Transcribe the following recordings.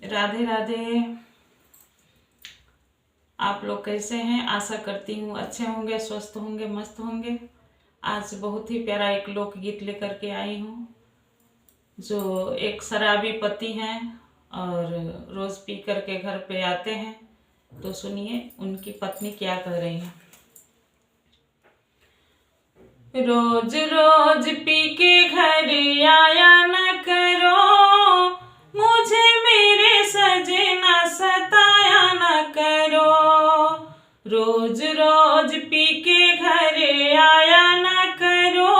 राधे राधे। आप लोग कैसे हैं? आशा करती हूँ अच्छे होंगे, स्वस्थ होंगे, मस्त होंगे। आज बहुत ही प्यारा एक लोकगीत लेकर के आई हूँ। जो एक शराबी पति हैं और रोज पी करके घर पे आते हैं, तो सुनिए उनकी पत्नी क्या कह रही है। रोज रोज पी के घर आया न करो, मुझे मेरे सजना सताया न करो। रोज रोज पी के घर आया न करो,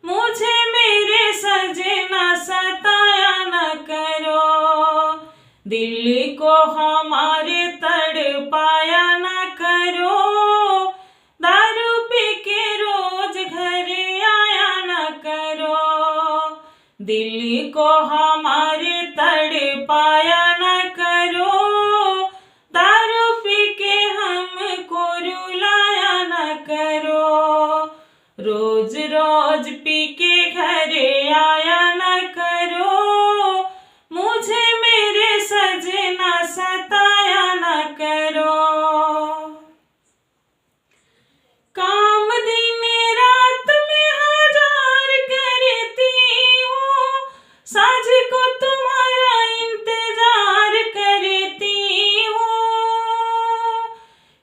मुझे मेरे सजना सताया न करो। दिल को हमारे तड़पाया न करो, दारू पी के रोज घर आया न करो। दिल को हमारे तड़पाया न करो, दारू पी के हमको रुलाया न करो। रोज रोज पी के घर आया न करो, मुझे मेरे सजना सताया न करो। काम दिन रात में हजार करती हूँ, साँझ को तुम्हारा इंतजार करती हूँ।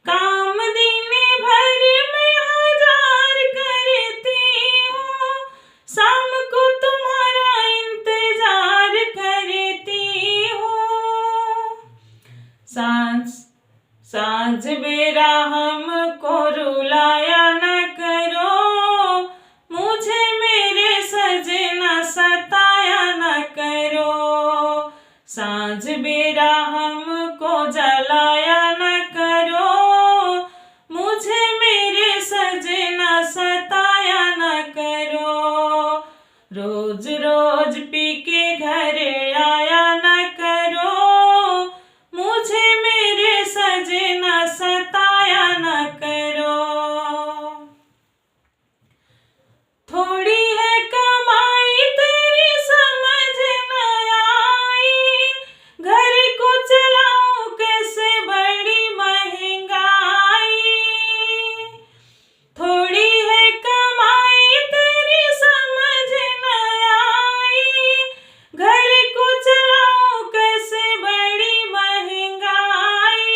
काम दिन भर में हजार करती हूँ, शाम को तुम्हारा इंतजार करती हूँ। सांझ बेरा हमको रुलाया न करो, मुझे मेरे सजना सताया न करो। सांझ बेरा हमको जलाया न करो, मुझे मेरे सजना सताया न करो। रोज रोज पी के घर आया न करो, मुझे मेरे सजना सताया न करो। थोड़ी है कमाई तेरी समझ न आई, घर को चलाऊं कैसे बड़ी महंगाई। थोड़ी है कमाई तेरी समझ न आई, घर को चलाऊं कैसे बड़ी महंगाई।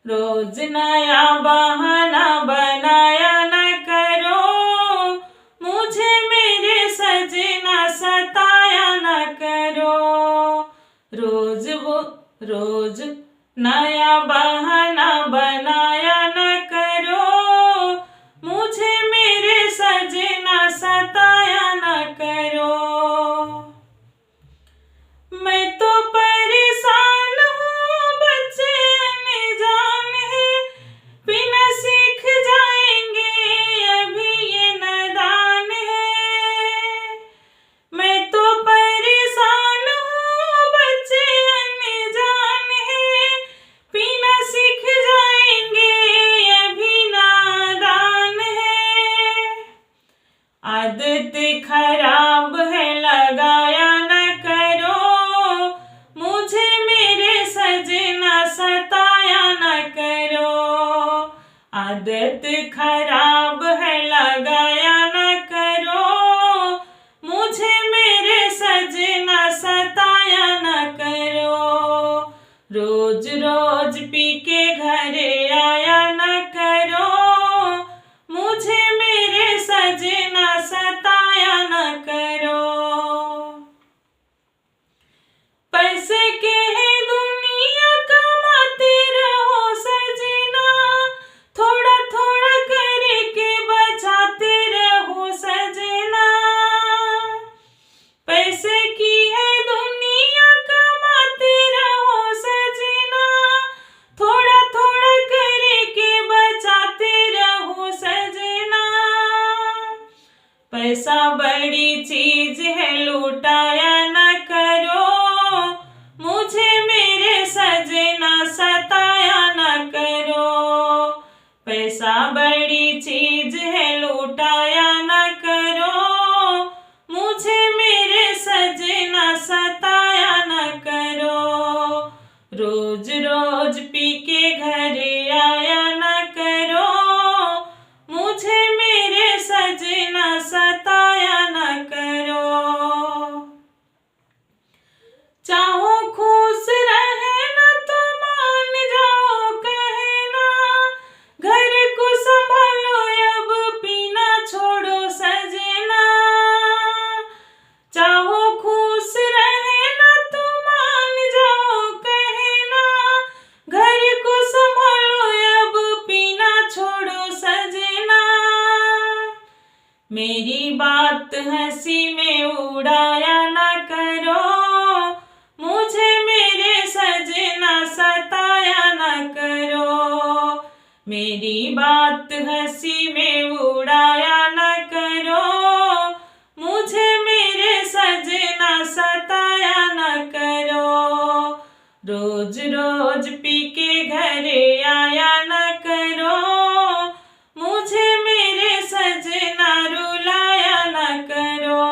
रोज नया बहाना बनाया न करो, मुझे मेरे सजना सताया न करो। रोज नया बहाना बनाया न करो, मुझे मेरे सजना सताया न करो। मैं तो परेशान हूँ, बच्चे अनजान है, बिना सीख जाएंगे अभी ये नादान है। मैं तो परेशान हूँ, बच्चे अनजान है, बिना सीख जाएंगे अभी नादान है। आदत खराब है लगाया न करो, मुझे मेरे सजना सताया न करो। आदत खराब है लगाया न करो, मुझे मेरे सजना सताया न करो। रोज रोज पी के घर आया न करो, मुझे मेरे सजना सताया न करो। पैसे के है दुनिया कमाते रहो सजना, थोड़ा थोड़ा करके बचाते रहो सजना। पैसे की है दुनिया कमाते रहो सजना, थोड़ा थोड़ा करके बचाते रहो सजना। पैसा बड़ी चीज है लुटाया न करो, मुझे मेरे सजना सताया न करो। पैसा बड़ी चीज है लुटाया न करो, मुझे मेरे सजना सताया उड़ाया न करो, मुझे मेरे सजना सताया न करो। मेरी बात हंसी में उड़ाया न करो, मुझे मेरे सजना सताया न करो। रोज रोज पी के घरे आया न करो, मुझे मेरे सजना रुलाया न करो।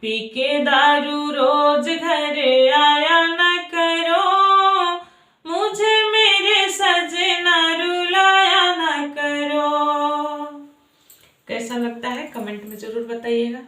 पी के दारू रोज घरे आया न करो, मुझे मेरे सजना रुलाया न करो। कैसा लगता है कमेंट में जरूर बताइएगा।